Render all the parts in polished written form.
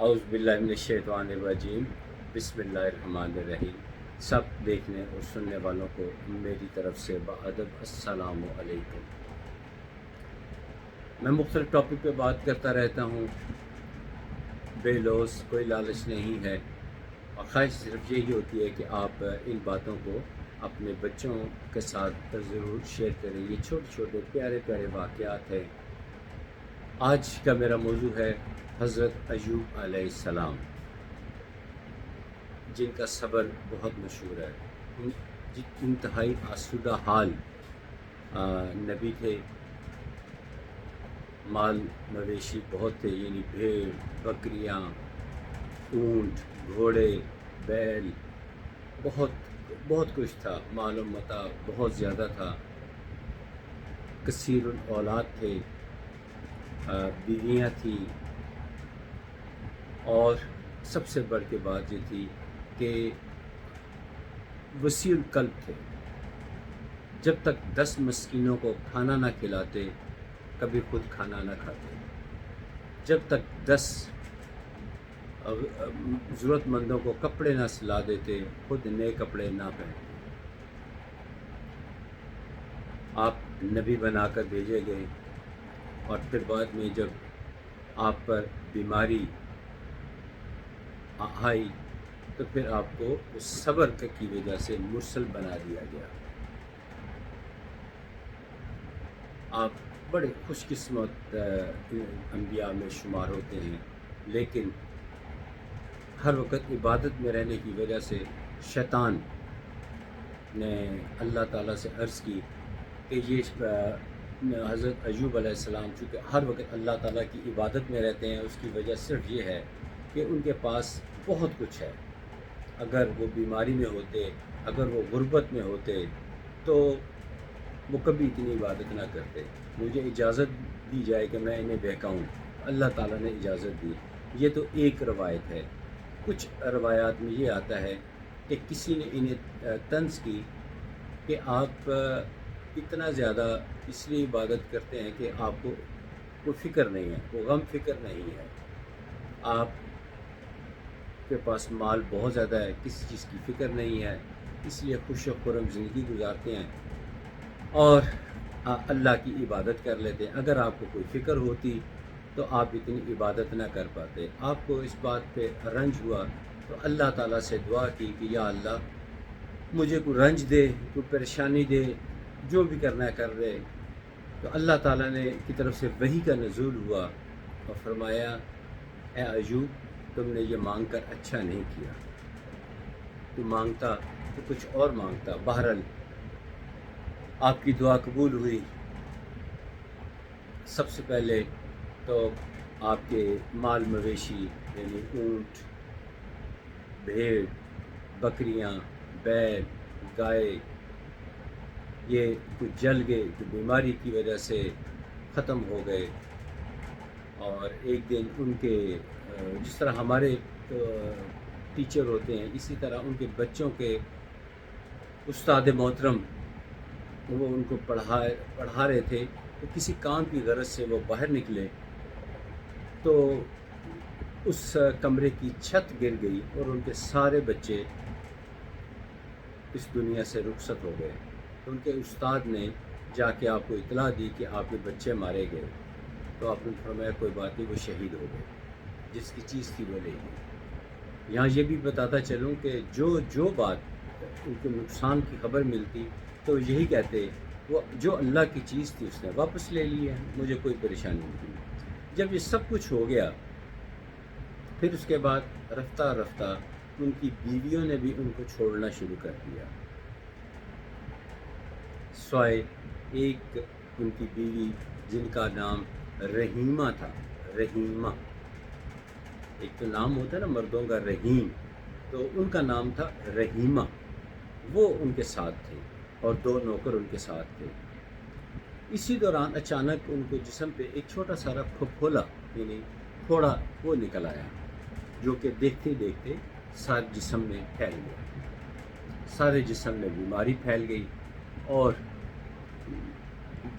اعوذ باللہ من الشیطان الرجیم، بسم اللہ الرحمن الرحیم۔ سب دیکھنے اور سننے والوں کو میری طرف سے بادب السلام علیکم۔ میں مختلف ٹاپک پہ بات کرتا رہتا ہوں، بے لوث، کوئی لالچ نہیں ہے، اور خواہش صرف یہی ہوتی ہے کہ آپ ان باتوں کو اپنے بچوں کے ساتھ ضرور شیئر کریں۔ یہ چھوٹے چھوٹے پیارے پیارے واقعات ہیں۔ آج کا میرا موضوع ہے حضرت ایوب علیہ السلام، جن کا صبر بہت مشہور ہے۔ انتہائی آسودہ حال نبی تھے، مال مویشی بہت تھے، یعنی بھیڑ، بکریاں، اونٹ، گھوڑے، بیل، بہت کچھ تھا، مال و متاع بہت زیادہ تھا، کثیر الاولاد تھے، بیویاں تھیں، اور سب سے بڑھ کے بات یہ تھی کہ وسیع القلب تھے۔ جب تک 10 مسکینوں کو کھانا نہ کھلاتے کبھی خود کھانا نہ کھاتے، جب تک 10 ضرورت مندوں کو کپڑے نہ سلا دیتے خود نئے کپڑے نہ پہنتے۔ آپ نبی بنا کر بھیجے گئے، اور پھر بعد میں جب آپ پر بیماری آئی تو پھر آپ کو اس صبر کی وجہ سے مرسل بنا دیا گیا۔ آپ بڑے خوش قسمت انبیاء میں شمار ہوتے ہیں، لیکن ہر وقت عبادت میں رہنے کی وجہ سے شیطان نے اللہ تعالیٰ سے عرض کی کہ یہ حضرت ایوب علیہ السلام چونکہ ہر وقت اللہ تعالیٰ کی عبادت میں رہتے ہیں، اس کی وجہ صرف یہ ہے کہ ان کے پاس بہت کچھ ہے۔ اگر وہ بیماری میں ہوتے، اگر وہ غربت میں ہوتے تو وہ کبھی اتنی عبادت نہ کرتے۔ مجھے اجازت دی جائے کہ میں انہیں بہکاؤں، اللہ تعالیٰ نے اجازت دی۔ یہ تو ایک روایت ہے۔ کچھ روایات میں یہ آتا ہے کہ کسی نے انہیں طنز کی کہ آپ اتنا زیادہ اس لیے عبادت کرتے ہیں کہ آپ کو کوئی فکر نہیں ہے، کوئی غم فکر نہیں ہے، آپ کے پاس مال بہت زیادہ ہے، کسی چیز کی فکر نہیں ہے، اس لیے خوش و خرم زندگی گزارتے ہیں اور اللہ کی عبادت کر لیتے ہیں۔ اگر آپ کو کوئی فکر ہوتی تو آپ اتنی عبادت نہ کر پاتے۔ آپ کو اس بات پہ رنج ہوا تو اللہ تعالیٰ سے دعا کی کہ یا اللہ مجھے کوئی رنج دے، کوئی پریشانی دے، جو بھی کرنا ہے کر دے۔ تو اللہ تعالیٰ نے کی طرف سے وحی کا نزول ہوا اور فرمایا اے ایوب تم نے یہ مانگ کر اچھا نہیں کیا، تو مانگتا تو کچھ اور مانگتا۔ بہرحال آپ کی دعا قبول ہوئی۔ سب سے پہلے تو آپ کے مال مویشی یعنی اونٹ، بھیڑ، بکریاں، بیل، گائے، یہ کچھ جل گئے، کچھ بیماری کی وجہ سے ختم ہو گئے۔ اور ایک دن ان کے جس طرح ہمارے ٹیچر ہوتے ہیں اسی طرح ان کے بچوں کے استاد محترم وہ ان کو پڑھا رہے تھے، تو کسی کام کی غرض سے وہ باہر نکلے تو اس کمرے کی چھت گر گئی اور ان کے سارے بچے اس دنیا سے رخصت ہو گئے۔ ان کے استاد نے جا کے آپ کو اطلاع دی کہ آپ کے بچے مارے گئے، تو آپ نے فرمایا کوئی بات نہیں، وہ شہید ہو گئے، جس کی چیز تھی وہ لے گئی۔ یہاں یہ بھی بتاتا چلوں کہ جو بات ان کو نقصان کی خبر ملتی تو یہی کہتے وہ جو اللہ کی چیز تھی اس نے واپس لے لی ہے، مجھے کوئی پریشانی نہیں۔ جب یہ سب کچھ ہو گیا پھر اس کے بعد رفتہ رفتہ ان کی بیویوں نے بھی ان کو چھوڑنا شروع کر دیا، سوائے ایک ان کی بیوی جن کا نام رحیمہ تھا۔ رحیمہ ایک تو نام ہوتا ہے نا مردوں کا رحیم، تو ان کا نام تھا رحیمہ، وہ ان کے ساتھ تھے اور 2 نوکر ان کے ساتھ تھے۔ اسی دوران اچانک ان کو جسم پہ ایک چھوٹا سا پھپھولا یعنی پھوڑا وہ نکل آیا، جو کہ دیکھتے دیکھتے سارے جسم میں پھیل گیا۔ سارے جسم میں بیماری پھیل گئی اور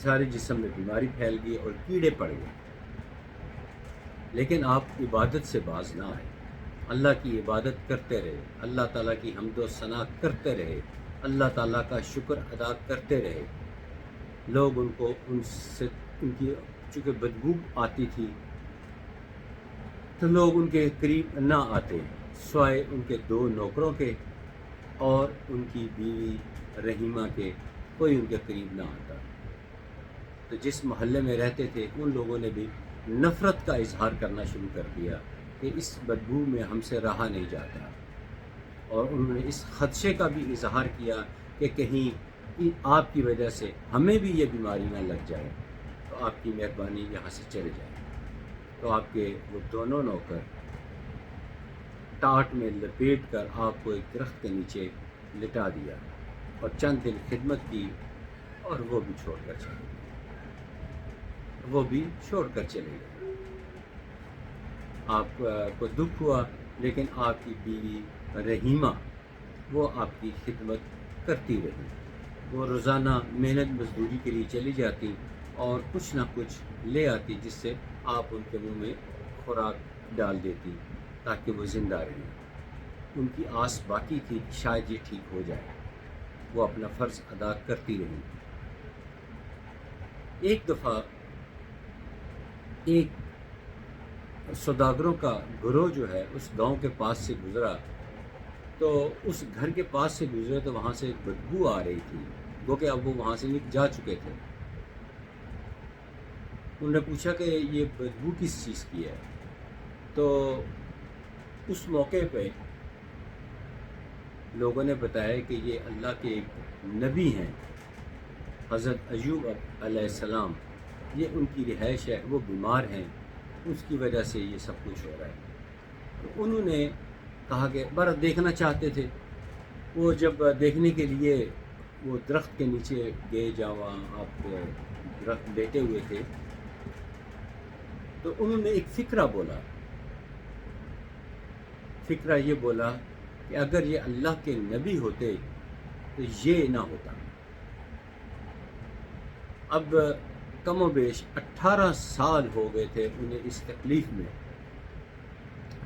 سارے جسم میں بیماری پھیل گئی اور کیڑے پڑ گئے۔ لیکن آپ عبادت سے باز نہ آئے، اللہ کی عبادت کرتے رہے، اللہ تعالیٰ کی حمد و ثنا کرتے رہے، اللہ تعالیٰ کا شکر ادا کرتے رہے۔ لوگ ان کو ان کی چونکہ بدبو آتی تھی تو لوگ ان کے قریب نہ آتے سوائے ان کے 2 نوکروں کے اور ان کی بیوی رحیمہ کے، کوئی ان کے قریب نہ آتا۔ تو جس محلے میں رہتے تھے ان لوگوں نے بھی نفرت کا اظہار کرنا شروع کر دیا کہ اس بدبو میں ہم سے رہا نہیں جاتا، اور انہوں نے اس خدشے کا بھی اظہار کیا کہ کہیں آپ کی وجہ سے ہمیں بھی یہ بیماری نہ لگ جائے، تو آپ کی مہربانی یہاں سے چلے جائے۔ تو آپ کے وہ دونوں نوکر ٹاٹ میں لپیٹ کر آپ کو ایک درخت کے نیچے لٹا دیا اور چند دن خدمت کی، اور وہ بھی چھوڑ کر چلے گئے۔ آپ کو دکھ ہوا، لیکن آپ کی بیوی رحیمہ وہ آپ کی خدمت کرتی رہی۔ وہ روزانہ محنت مزدوری کے لیے چلی جاتی اور کچھ نہ کچھ لے آتی جس سے آپ ان کے منہ میں خوراک ڈال دیتی تاکہ وہ زندہ رہیں۔ ان کی آس باقی تھی کہ شاید یہ ٹھیک ہو جائے، وہ اپنا فرض ادا کرتی رہی۔ ایک دفعہ ایک سوداگروں کا گروہ جو ہے اس گاؤں کے پاس سے گزرا، تو اس گھر کے پاس سے گزرے تو وہاں سے ایک بدبو آ رہی تھی، گو کہ اب وہ وہاں سے جا چکے تھے۔ انہوں نے پوچھا کہ یہ بدبو کس چیز کی ہے، تو اس موقع پہ لوگوں نے بتایا کہ یہ اللہ کے ایک نبی ہیں، حضرت ایوب علیہ السلام، یہ ان کی رہائش ہے، وہ بیمار ہیں، اس کی وجہ سے یہ سب کچھ ہو رہا ہے۔ تو انہوں نے کہا کہ بڑا دیکھنا چاہتے تھے۔ وہ جب دیکھنے کے لیے وہ درخت کے نیچے گئے جہاں آپ درخت لیٹے ہوئے تھے، تو انہوں نے ایک فکرہ بولا۔ فکرہ یہ بولا کہ اگر یہ اللہ کے نبی ہوتے تو یہ نہ ہوتا۔ اب کم و بیش 18 سال ہو گئے تھے انہیں اس تکلیف میں،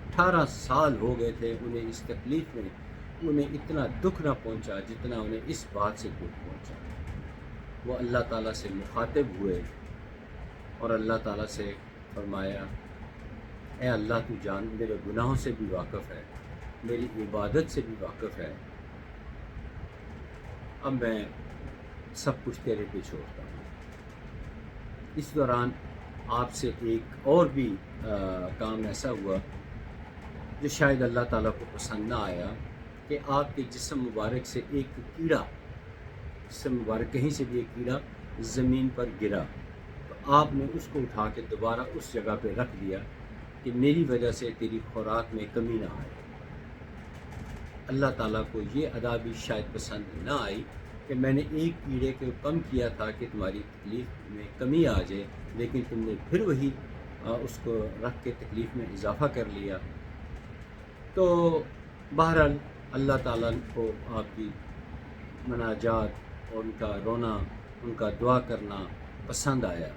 18 سال ہو گئے تھے انہیں اس تکلیف میں، انہیں اتنا دکھ نہ پہنچا جتنا انہیں اس بات سے دکھ پہنچا۔ وہ اللہ تعالیٰ سے مخاطب ہوئے اور اللہ تعالیٰ سے فرمایا، اے اللہ تو جان میرے گناہوں سے بھی واقف ہے، میری عبادت سے بھی واقف ہے، اب میں سب کچھ تیرے پہ چھوڑتا ہوں۔ اس دوران آپ سے ایک اور بھی کام ایسا ہوا جو شاید اللہ تعالیٰ کو پسند نہ آیا، کہ آپ کے جسم مبارک سے ایک کیڑا، جسم مبارک کہیں سے بھی ایک کیڑا زمین پر گرا، تو آپ نے اس کو اٹھا کے دوبارہ اس جگہ پہ رکھ دیا کہ میری وجہ سے تیری خوراک میں کمی نہ آئے۔ اللہ تعالیٰ کو یہ ادا بھی شاید پسند نہ آئی کہ میں نے ایک کیڑے کو کم کیا تھا کہ تمہاری تکلیف میں کمی آ جائے، لیکن تم نے پھر وہی اس کو رکھ کے تکلیف میں اضافہ کر لیا۔ تو بہرحال اللہ تعالیٰ کو آپ کی مناجات اور ان کا رونا، ان کا دعا کرنا پسند آیا۔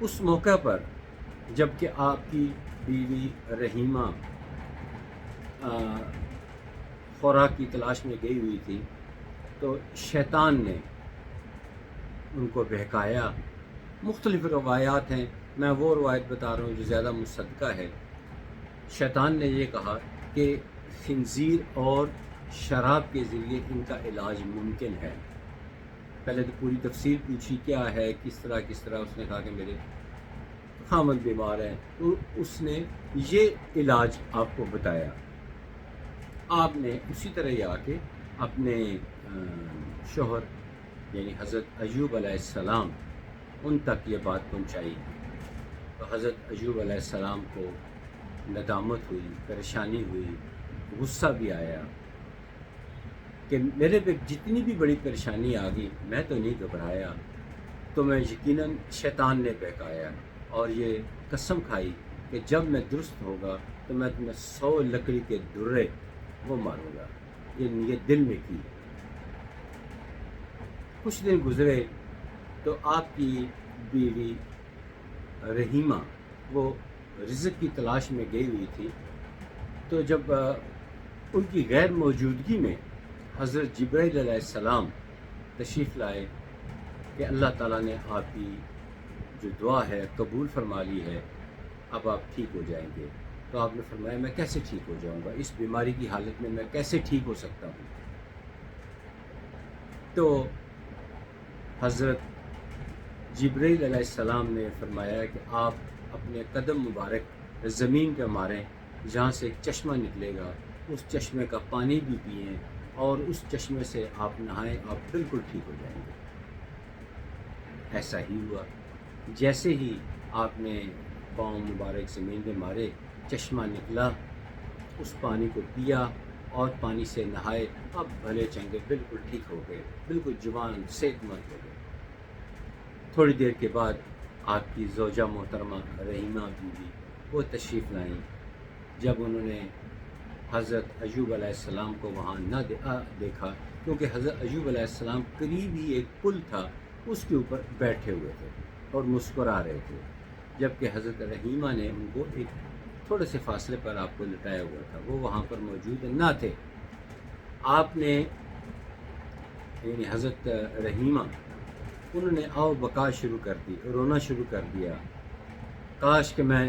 اس موقع پر جب کہ آپ کی بیوی رحیمہ خوراک کی تلاش میں گئی ہوئی تھی، تو شیطان نے ان کو بہکایا۔ مختلف روایات ہیں، میں وہ روایت بتا رہا ہوں جو زیادہ مصدقہ ہے۔ شیطان نے یہ کہا کہ خنزیر اور شراب کے ذریعے ان کا علاج ممکن ہے۔ پہلے تو پوری تفصیل پوچھی کیا ہے، کس طرح۔ اس نے کہا کہ میرے خامد بیمار ہیں، تو اس نے یہ علاج آپ کو بتایا۔ آپ نے اسی طرح یہ آ کے اپنے شوہر یعنی حضرت ایوب علیہ السلام ان تک یہ بات پہنچائی، تو حضرت ایوب علیہ السلام کو ندامت ہوئی، پریشانی ہوئی، غصہ بھی آیا کہ میرے پہ جتنی بھی بڑی پریشانی آ گئی میں تو نہیں گھبرایا، تو میں یقیناً شیطان نے بہکایا، اور یہ قسم کھائی کہ جب میں درست ہوگا تو میں تمہیں 100 لکڑی کے درے وہ ماروں گا، یہ دل میں کی۔ کچھ دن گزرے تو آپ کی بیوی رحیمہ وہ رزق کی تلاش میں گئی ہوئی تھی، تو جب ان کی غیر موجودگی میں حضرت جبرائیل علیہ السلام تشریف لائے کہ اللہ تعالیٰ نے آپ کی جو دعا ہے قبول فرما لی ہے، اب آپ ٹھیک ہو جائیں گے. تو آپ نے فرمایا میں کیسے ٹھیک ہو جاؤں گا، اس بیماری کی حالت میں کیسے ٹھیک ہو سکتا ہوں. تو حضرت جبرائیل علیہ السلام نے فرمایا کہ آپ اپنے قدم مبارک زمین پہ ماریں، جہاں سے ایک چشمہ نکلے گا، اس چشمے کا پانی بھی پئیں اور اس چشمے سے آپ نہائیں، آپ بالکل ٹھیک ہو جائیں گے. ایسا ہی ہوا. جیسے ہی آپ نے پاؤں مبارک زمین پہ مارے، چشمہ نکلا، اس پانی کو پیا اور پانی سے نہائے، اب بھلے چنگے بالکل ٹھیک ہو گئے، بالکل جوان صحت مند ہو گئے. تھوڑی دیر کے بعد آپ کی زوجہ محترمہ رحیمہ بیوی وہ تشریف لائیں. جب انہوں نے حضرت ایوب علیہ السلام کو وہاں نہ دیکھا، کیونکہ حضرت ایوب علیہ السلام قریب ہی ایک پل تھا، اس کے اوپر بیٹھے ہوئے تھے اور مسکرا رہے تھے، جبکہ حضرت رحیمہ نے ان کو ایک تھوڑے سے فاصلے پر آپ کو لٹایا ہوا تھا، وہ وہاں پر موجود نہ تھے. آپ نے یعنی حضرت رحیمہ انہوں نے آؤ بکا شروع کر دی، رونا شروع کر دیا، کاش کہ میں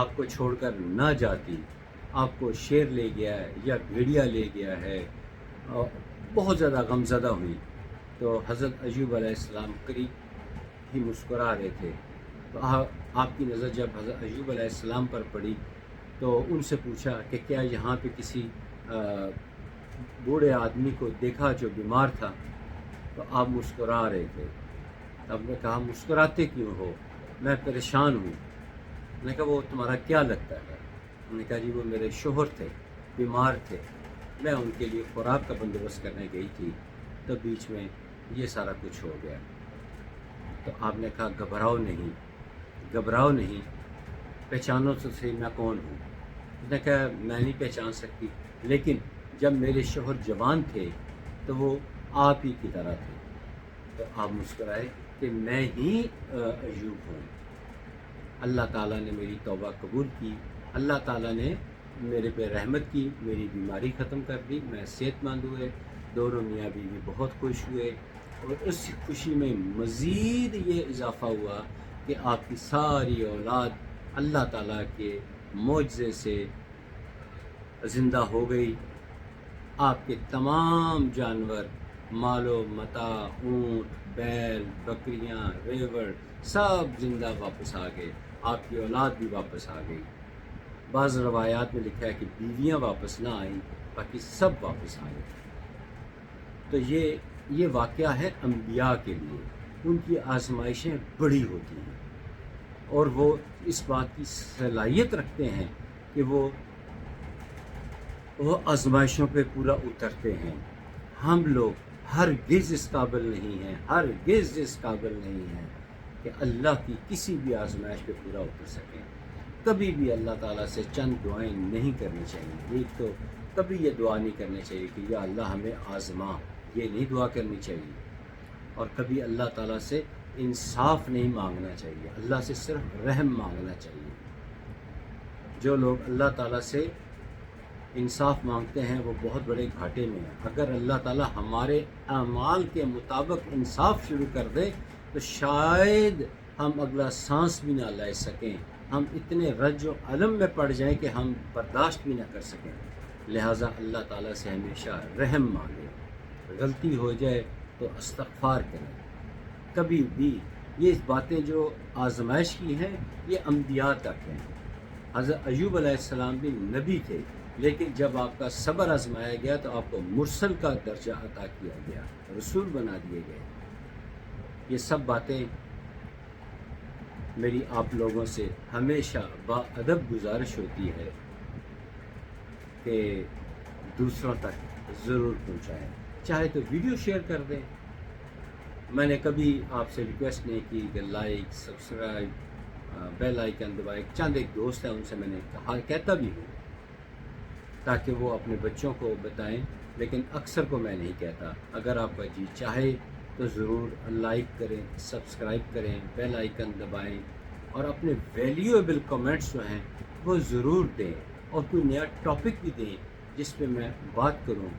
آپ کو چھوڑ کر نہ جاتی، آپ کو شیر لے گیا ہے یا بھیڑیا لے گیا ہے، اور بہت زیادہ غمزدہ ہوئی. تو حضرت ایوب علیہ السلام قریب ہی مسکرا رہے تھے. تو آپ کی نظر جب حضرت ایوب علیہ السلام پر پڑی تو ان سے پوچھا کہ کیا یہاں پہ کسی بوڑھے آدمی کو دیکھا جو بیمار تھا؟ تو آپ مسکرا رہے تھے. اب نے کہا مسکراتے کیوں ہو، میں پریشان ہوں. میں نے کہا وہ تمہارا کیا لگتا ہے؟ انہوں نے کہا جی وہ میرے شوہر تھے، بیمار تھے، میں ان کے لیے خوراک کا بندوبست کرنے گئی تھی، تو بیچ میں یہ سارا کچھ ہو گیا. تو آپ نے کہا گھبراؤ نہیں، پہچانو تو صحیح میں کون ہوں. اس نے کہا میں نہیں پہچان سکتی، لیکن جب میرے شوہر جوان تھے تو وہ آپ ہی کی طرح تھے. تو آپ مسکرائے کہ میں ہی ایوب ہوں. اللہ تعالیٰ نے میری توبہ قبول کی، اللہ تعالیٰ نے میرے پہ رحمت کی، میری بیماری ختم کر دی، میں صحت مند ہوئے، دونوں میاں بیوی بہت خوش ہوئے. اور اس خوشی میں مزید یہ اضافہ ہوا کہ آپ کی ساری اولاد اللہ تعالیٰ کے معجزے سے زندہ ہو گئی. آپ کے تمام جانور، مال و متاع، اونٹ، بیل، بکریاں، ریوڑ سب زندہ واپس آ گئے. آپ کی اولاد بھی واپس آ گئی. بعض روایات میں لکھا ہے کہ بیویاں واپس نہ آئیں، باقی سب واپس آ گئے. تو یہ واقعہ ہے انبیاء کے لیے، ان کی آزمائشیں بڑی ہوتی ہیں اور وہ اس بات کی صلاحیت رکھتے ہیں کہ وہ آزمائشوں پہ پورا اترتے ہیں. ہم لوگ ہرگز اس قابل نہیں ہیں کہ اللہ کی کسی بھی آزمائش پہ پورا اتر سکیں. کبھی بھی اللہ تعالیٰ سے چند دعائیں نہیں کرنی چاہیے. ایک تو کبھی یہ دعا نہیں کرنی چاہیے کہ یا اللہ ہمیں آزما، یہ نہیں دعا کرنی چاہیے. اور کبھی اللہ تعالیٰ سے انصاف نہیں مانگنا چاہیے، اللہ سے صرف رحم مانگنا چاہیے. جو لوگ اللہ تعالیٰ سے انصاف مانگتے ہیں وہ بہت بڑے گھاٹے میں ہیں. اگر اللہ تعالیٰ ہمارے اعمال کے مطابق انصاف شروع کر دے تو شاید ہم اگلا سانس بھی نہ لے سکیں، ہم اتنے رج و علم میں پڑ جائیں کہ ہم برداشت بھی نہ کر سکیں. لہٰذا اللہ تعالیٰ سے ہمیشہ رحم مانگیں، غلطی ہو جائے تو استغفار کریں. کبھی بھی یہ باتیں جو آزمائش کی ہیں یہ انبیاء تک ہیں. حضرت ایوب علیہ السلام بھی نبی تھے، لیکن جب آپ کا صبر آزمایا گیا تو آپ کو مرسل کا درجہ عطا کیا گیا، رسول بنا دیے گئے. یہ سب باتیں میری آپ لوگوں سے ہمیشہ با ادب گزارش ہوتی ہے کہ دوسروں تک ضرور پہنچائیں. چاہے تو ویڈیو شیئر کر دیں. میں نے کبھی آپ سے ریکویسٹ نہیں کی کہ لائک، سبسکرائب، بیل آئیکن دبائے. چند ایک دوست ہیں ان سے میں نے کہتا بھی ہوں تاکہ وہ اپنے بچوں کو بتائیں، لیکن اکثر کو میں نہیں کہتا. اگر آپ کا جی چاہے تو ضرور لائک کریں، سبسکرائب کریں، بیل آئیکن دبائیں اور اپنے ویلیویبل کمنٹس جو ہیں وہ ضرور دیں، اور کوئی نیا ٹاپک بھی دیں جس پہ میں بات کروں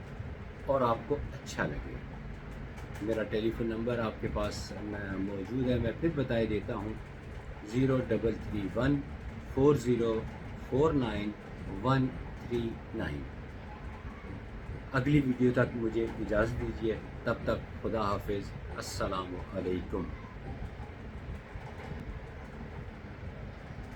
اور آپ کو اچھا لگے۔ میرا ٹیلی فون نمبر آپ کے پاس موجود ہے، میں پھر بتائی دیتا ہوں، 0314049139۔ اگلی ویڈیو تک مجھے اجازت دیجیے، تب تک خدا حافظ، السلام علیکم۔